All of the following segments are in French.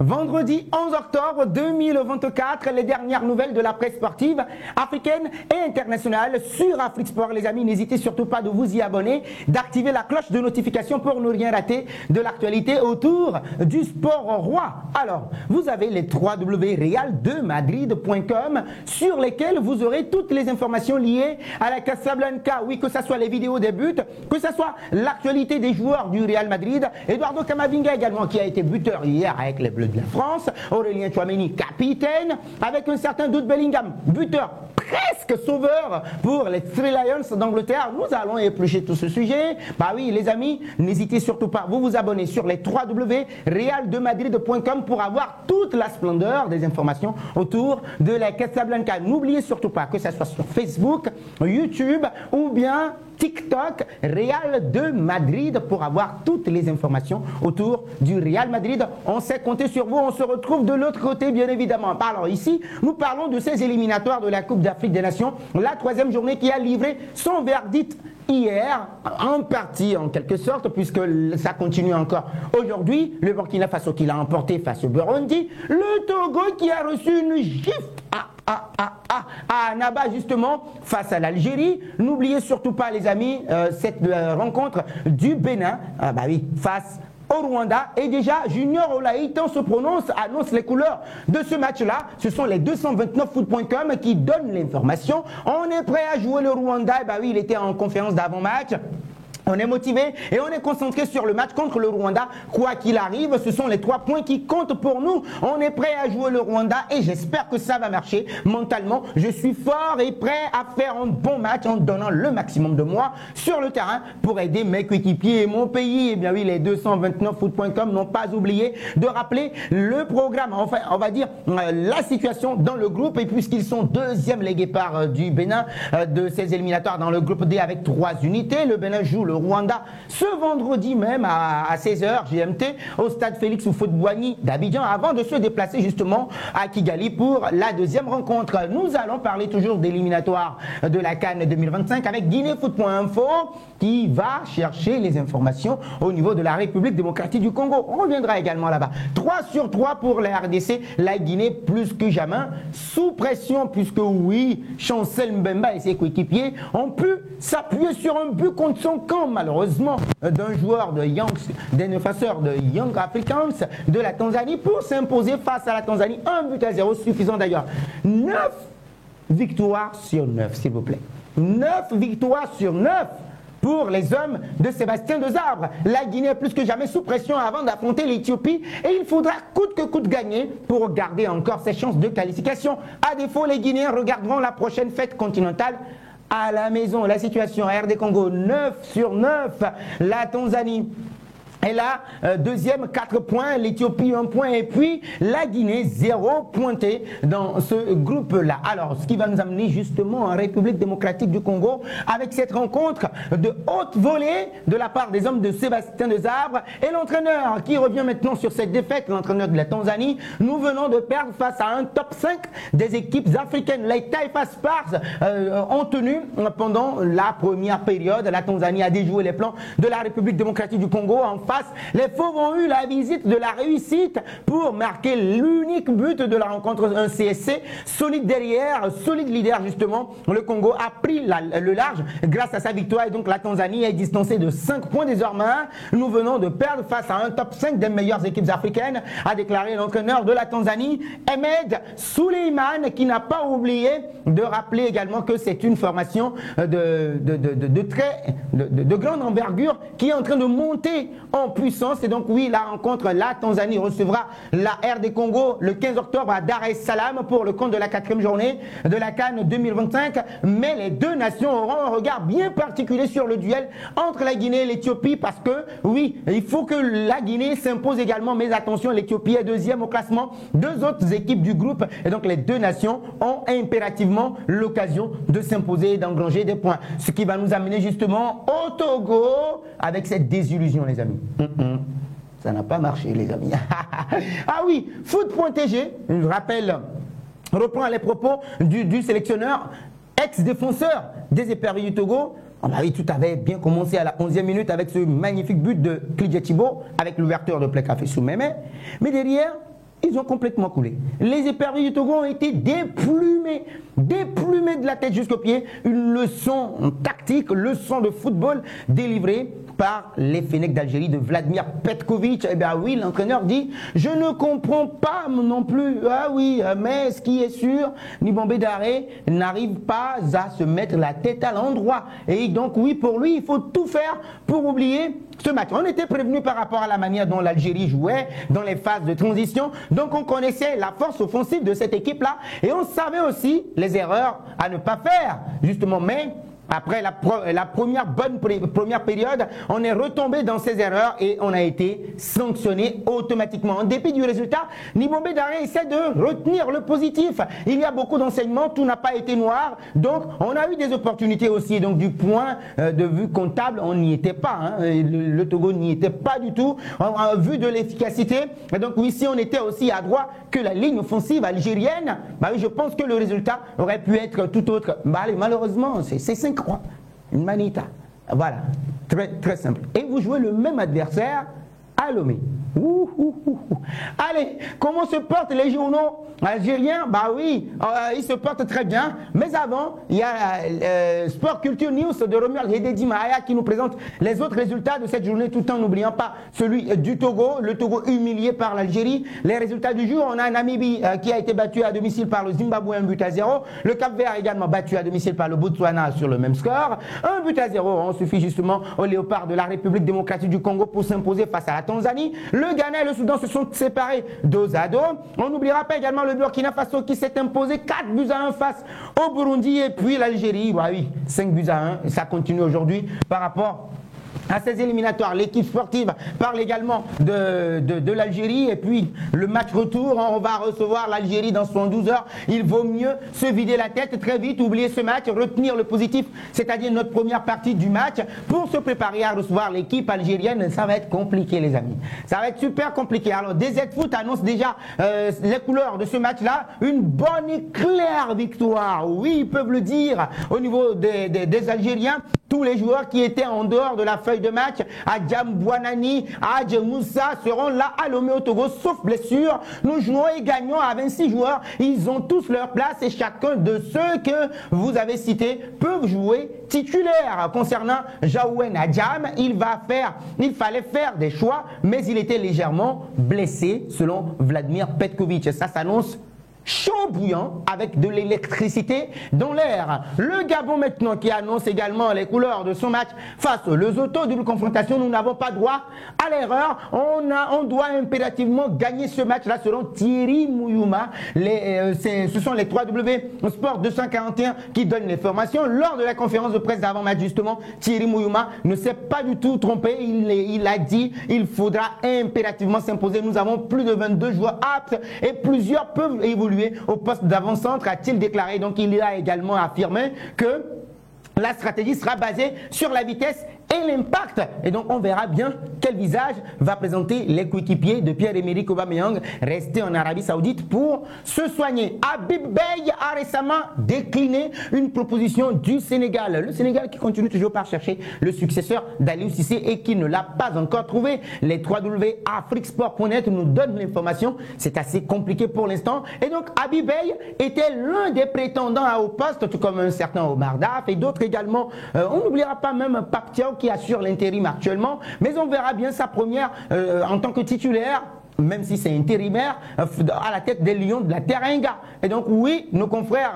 Vendredi 11 octobre 2024, les dernières nouvelles de la presse sportive africaine et internationale sur Afrique Sport. Les amis, n'hésitez surtout pas de vous y abonner, d'activer la cloche de notification pour ne rien rater de l'actualité autour du sport roi. Alors, vous avez les www.real2madrid.com sur lesquels vous aurez toutes les informations liées à la Casablanca. Oui, que ce soit les vidéos des buts, que ce soit l'actualité des joueurs du Real Madrid. Eduardo Camavinga également, qui a été buteur hier avec les Bleus de la France. Aurélien Tchouameni, capitaine, avec un certain Jude Bellingham, buteur presque sauveur pour les Three Lions d'Angleterre. Nous allons éplucher tout ce sujet. Bah oui, les amis, n'hésitez surtout pas, vous abonner sur les www.real2madrid.com pour avoir toute la splendeur des informations autour de la Casablanca. N'oubliez surtout pas que ça soit sur Facebook, YouTube ou bien TikTok, Real de Madrid pour avoir toutes les informations autour du Real Madrid. On sait compter sur vous. On se retrouve de l'autre côté, bien évidemment. Alors ici, nous parlons de ces éliminatoires de la Coupe d'Afrique des Nations, la troisième journée qui a livré son verdict hier, en partie en quelque sorte, puisque ça continue encore aujourd'hui. Le Burkina Faso qui l'a emporté face au Burundi. Le Togo qui a reçu une gifle à Annaba justement face à l'Algérie. N'oubliez surtout pas les amis cette rencontre du Bénin face au Rwanda. Et déjà Junior Olaïtan se prononce, annonce les couleurs de ce match-là. Ce sont les 229foot.com qui donnent l'information. On est prêt à jouer le Rwanda. Il était en conférence d'avant-match. On est motivé et on est concentré sur le match contre le Rwanda. Quoi qu'il arrive, ce sont les 3 points qui comptent pour nous. On est prêt à jouer le Rwanda et j'espère que ça va marcher mentalement. Je suis fort et prêt à faire un bon match en donnant le maximum de moi sur le terrain pour aider mes coéquipiers et mon pays. Et bien oui, les 229foot.com n'ont pas oublié de rappeler le programme. Enfin, on va dire la situation dans le groupe. Et puisqu'ils sont deuxième, les Guépards du Bénin, de ces éliminatoires dans le groupe D avec 3 unités, le Bénin joue le Rwanda ce vendredi même à 16h GMT au stade Félix Houphouët-Boigny d'Abidjan avant de se déplacer justement à Kigali pour la deuxième rencontre. Nous allons parler toujours d'éliminatoires de la CAN 2025 avec guinéfoot.info qui va chercher les informations au niveau de la République démocratique du Congo. On reviendra également là-bas. 3 sur 3 pour la RDC, la Guinée plus que jamais sous pression puisque oui, Chancel Mbemba et ses coéquipiers ont pu s'appuyer sur un but contre son camp malheureusement d'un joueur de d'un défenseur de Young Africans de la Tanzanie pour s'imposer face à la Tanzanie. 1-0 suffisant d'ailleurs. 9 victoires sur 9 s'il vous plaît. 9 victoires sur 9 pour les hommes de Sébastien Desabre. La Guinée est plus que jamais sous pression avant d'affronter l'Éthiopie et il faudra coûte que coûte gagner pour garder encore ses chances de qualification. À défaut, les Guinéens regarderont la prochaine fête continentale à la maison. La situation à RD Congo, 9 sur 9. La Tanzanie est là, deuxième, 4 points. L'Éthiopie, 1 point. Et puis, la Guinée, 0 pointé dans ce groupe-là. Alors, ce qui va nous amener justement en République démocratique du Congo avec cette rencontre de haute volée de la part des hommes de Sébastien Desabre et l'entraîneur qui revient maintenant sur cette défaite, l'entraîneur de la Tanzanie. Nous venons de perdre face à un top 5 des équipes africaines. Les Taifa Stars ont tenu pendant la première période. La Tanzanie a déjoué les plans de la République démocratique du Congo en face. Les Fauves ont eu la visite de la réussite pour marquer l'unique but de la rencontre, un CSC solide derrière, solide leader justement. Le Congo a pris le large grâce à sa victoire et donc la Tanzanie est distancée de 5 points désormais. Nous venons de perdre face à un top 5 des meilleures équipes africaines, a déclaré l'entraîneur de la Tanzanie, Ahmed Suleiman, qui n'a pas oublié de rappeler également que c'est une formation de grande envergure qui est en train de monter en puissance. Et donc oui, la rencontre, la Tanzanie recevra la RD Congo le 15 octobre à Dar es Salaam pour le compte de la 4e journée de la CAN 2025. Mais les deux nations auront un regard bien particulier sur le duel entre la Guinée et l'Éthiopie parce que oui, il faut que la Guinée s'impose également. Mais attention, l'Éthiopie est deuxième au classement. 2 autres équipes du groupe et donc les deux nations ont impérativement l'occasion de s'imposer et d'engranger des points. Ce qui va nous amener justement au Togo avec cette désillusion les amis. Ça n'a pas marché les amis. Ah oui, foot.tg, je rappelle, reprend les propos du sélectionneur, ex-défenseur des éperviers du Togo. Oui, tout avait bien commencé à la 11e minute avec ce magnifique but de Klidja Thibaut avec l'ouverture de Plekafe Soumeme. Mais derrière, ils ont complètement coulé. Les éperviers du Togo ont été déplumés de la tête jusqu'aux pieds. Une leçon tactique, leçon de football délivrée par les Fennecs d'Algérie de Vladimir Petkovic. Eh bien oui, l'entraîneur dit, je ne comprends pas non plus. Ah oui, mais ce qui est sûr, Nibombé Daré n'arrive pas à se mettre la tête à l'endroit. Et donc oui, pour lui, il faut tout faire pour oublier ce match. On était prévenu par rapport à la manière dont l'Algérie jouait dans les phases de transition. Donc on connaissait la force offensive de cette équipe-là et on savait aussi les erreurs à ne pas faire, justement. Mais après la première période, on est retombé dans ces erreurs et on a été sanctionné automatiquement. En dépit du résultat, Nibombé Daré essaie de retenir le positif. Il y a beaucoup d'enseignements, tout n'a pas été noir. Donc, on a eu des opportunités aussi. Donc, du point de vue comptable, on n'y était pas. Hein. Le Togo n'y était pas du tout. On a vu de l'efficacité. Et donc, oui, si on était aussi adroit que la ligne offensive algérienne, bah oui, je pense que le résultat aurait pu être tout autre. Bah, allez, malheureusement, c'est 5 croix, une manita. Voilà, très, très simple. Et vous jouez le même adversaire à Lomé. Allez, comment se portent les journaux algériens? Bah oui, ils se portent très bien. Mais avant, il y a Sport Culture News de Romuald Hededi Mahaya qui nous présente les autres résultats de cette journée, tout en n'oubliant pas celui du Togo, le Togo humilié par l'Algérie. Les résultats du jour, on a Namibie qui a été battu à domicile par le Zimbabwe 1-0. Le Cap-Vert également battu à domicile par le Botswana sur le même score. 1-0, on suffit justement aux léopards de la République démocratique du Congo pour s'imposer face à la Tanzanie. Le Ghana et le Soudan se sont séparés dos à dos. On n'oubliera pas également le Burkina Faso qui s'est imposé 4-1 face au Burundi et puis l'Algérie. Bah oui, 5-1. Ça continue aujourd'hui par rapport à ces éliminatoires. L'équipe sportive parle également de l'Algérie et puis le match retour, on va recevoir l'Algérie dans 72 heures. Il vaut mieux se vider la tête très vite, oublier ce match, retenir le positif, c'est-à-dire notre première partie du match pour se préparer à recevoir l'équipe algérienne. Ça va être compliqué les amis, ça va être super compliqué. Alors DZ Foot annonce déjà les couleurs de ce match-là, une bonne et claire victoire, oui ils peuvent le dire au niveau des Algériens. Tous les joueurs qui étaient en dehors de la feuille de match, Adjam Bouanani, Adj Moussa seront là à Lomé au Togo, sauf blessure. Nous jouons et gagnons à 26 joueurs. Ils ont tous leur place et chacun de ceux que vous avez cités peuvent jouer titulaire. Concernant Jaouen Adjam, il fallait faire des choix, mais il était légèrement blessé selon Vladimir Petkovic. Ça s'annonce chaud bouillant avec de l'électricité dans l'air. Le Gabon maintenant qui annonce également les couleurs de son match face aux Lesotho. Double confrontation, nous n'avons pas droit à l'erreur. On doit impérativement gagner ce match-là selon Thierry Mouyouma. Ce sont les 3W Sport 241 qui donnent les formations. Lors de la conférence de presse d'avant-match justement, Thierry Mouyouma ne s'est pas du tout trompé. Il a dit il faudra impérativement s'imposer. Nous avons plus de 22 joueurs aptes et plusieurs peuvent évoluer au poste d'avant-centre, a-t-il déclaré. Donc il a également affirmé que la stratégie sera basée sur la vitesse et l'impact. Et donc on verra bien quel visage va présenter les coéquipiers de Pierre-Emerick Aubameyang resté en Arabie Saoudite pour se soigner. Habib Beye a récemment décliné une proposition du Sénégal. Le Sénégal qui continue toujours par chercher le successeur d'Aliou Cissé et qui ne l'a pas encore trouvé. Les 3W Afriquesport.net nous donnent l'information. C'est assez compliqué pour l'instant. Et donc Habib Beye était l'un des prétendants au poste, tout comme un certain Omar Daf et d'autres également. On n'oubliera pas même Pape Thiaw qui assure l'intérim actuellement, mais on verra bien sa première en tant que titulaire, même si c'est intérimaire, à la tête des Lions de la Teranga. Et donc oui, nos confrères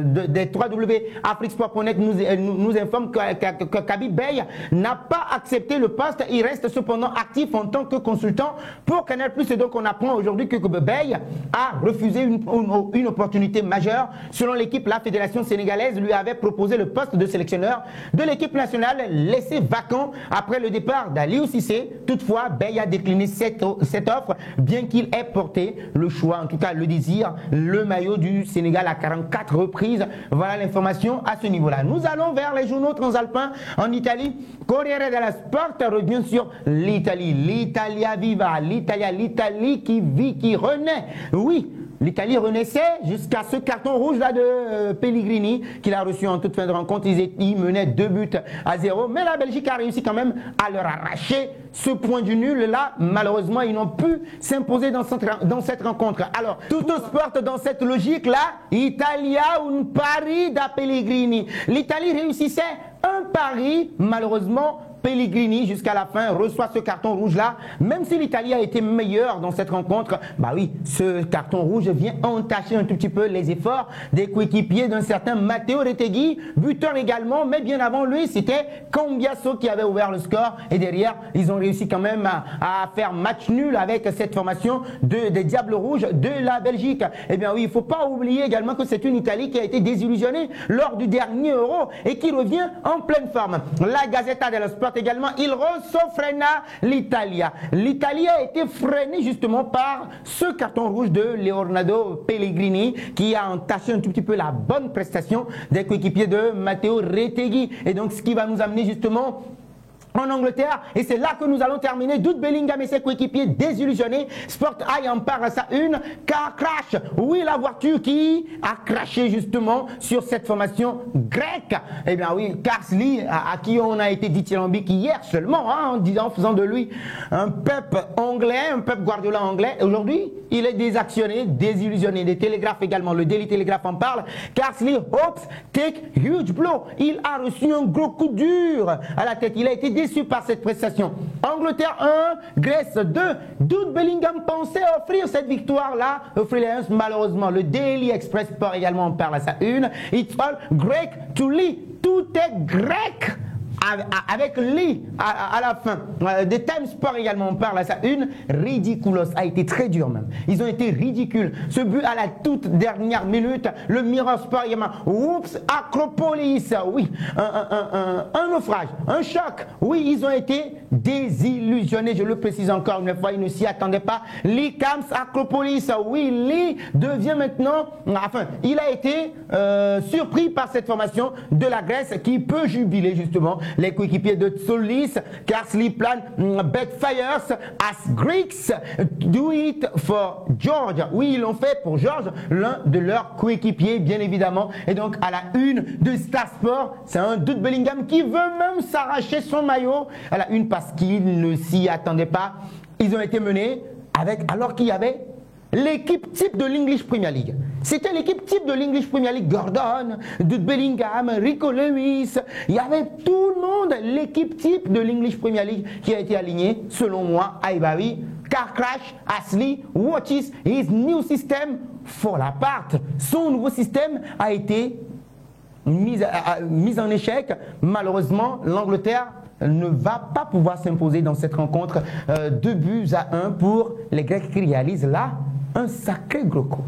des 3W Afriquesport.net nous informent qu'Habib Beye n'a pas accepté le poste. Il reste cependant actif en tant que consultant pour Canal+. Et donc on apprend aujourd'hui que Beye a refusé une opportunité majeure. Selon l'équipe, la fédération sénégalaise lui avait proposé le poste de sélectionneur de l'équipe nationale, laissé vacant après le départ d'Aliou Cissé. Toutefois, Beye a décliné cette offre, bien qu'il ait porté le choix, en tout cas le désir, le maillot du Sénégal à 44 reprises. Voilà l'information à ce niveau-là. Nous allons vers les journaux transalpins en Italie. Corriere dello Sport revient sur l'Italie. L'Italia viva, l'Italie qui vit, qui renaît. Oui, l'Italie renaissait jusqu'à ce carton rouge là de Pellegrini qu'il a reçu en toute fin de rencontre. Ils menaient 2-0, mais la Belgique a réussi quand même à leur arracher ce point du nul là. Malheureusement, ils n'ont pu s'imposer dans cette rencontre. Alors, tout se porte dans cette logique là. Italia un pari da Pellegrini. L'Italie réussissait un pari, malheureusement. Pellegrini, jusqu'à la fin, reçoit ce carton rouge-là. Même si l'Italie a été meilleure dans cette rencontre, bah oui, ce carton rouge vient entacher un tout petit peu les efforts des coéquipiers d'un certain Matteo Retegui, buteur également, mais bien avant lui, c'était Cambiasso qui avait ouvert le score. Et derrière, ils ont réussi quand même à faire match nul avec cette formation des Diables Rouges de la Belgique. Eh bien oui, il ne faut pas oublier également que c'est une Italie qui a été désillusionnée lors du dernier Euro et qui revient en pleine forme. La Gazzetta dello Sport également, il frena l'Italia. L'Italie a été freinée justement par ce carton rouge de Leonardo Pellegrini qui a entaché un tout petit peu la bonne prestation des coéquipiers de Matteo Retegui. Et donc ce qui va nous amener justement en Angleterre, et c'est là que nous allons terminer. Jude Bellingham et ses coéquipiers désillusionnés. Sport Eye en parle à sa une. Car crash, oui, la voiture qui a craché justement sur cette formation grecque. Eh bien oui, Carsley, à qui on a été dithyrambique hier seulement, en faisant de lui un Pep anglais, un Pep Guardiola anglais. Aujourd'hui, il est désactionné, désillusionné. Les Télégraphes également, le Daily Telegraph en parle. Carsley hopes take huge blow. Il a reçu un gros coup dur à la tête. Il a été déçu par cette prestation. Angleterre 1, Grèce 2. Jude Bellingham pensait offrir cette victoire-là aux Freelance. Malheureusement, le Daily Express Sport également en parle à sa une. It's all Greek to Lee. Tout est grec avec Lee à la fin. Des Times Sport également on parle à sa une. Ridiculos a été très dur même. Ils ont été ridicules. Ce but à la toute dernière minute. Le Mirror Sport également. Oups, Acropolis. Oui, un naufrage, un choc. Oui, ils ont été désillusionnés. Je le précise encore une fois, ils ne s'y attendaient pas. Lee Camps Acropolis. Oui, Lee devient maintenant. Enfin, il a été surpris par cette formation de la Grèce qui peut jubiler justement les coéquipiers de Solis, Carsley plan Bedfires as Greeks do it for George. Oui, ils l'ont fait pour George, l'un de leurs coéquipiers, bien évidemment. Et donc, à la une de Star Sport, c'est un Jude Bellingham qui veut même s'arracher son maillot à la une parce qu'il ne s'y attendait pas. Ils ont été menés alors qu'il y avait l'équipe type de l'English Premier League. C'était l'équipe type de l'English Premier League. Gordon, Jude Bellingham, Rico Lewis. Il y avait tout le monde, l'équipe type de l'English Premier League qui a été alignée, selon moi, à Ibari. Car Crash, Ashley, watches his new system fall apart. Son nouveau système a été mis en échec. Malheureusement, l'Angleterre ne va pas pouvoir s'imposer dans cette rencontre. 2-1 pour les Grecs qui réalisent là un sacré gros coup.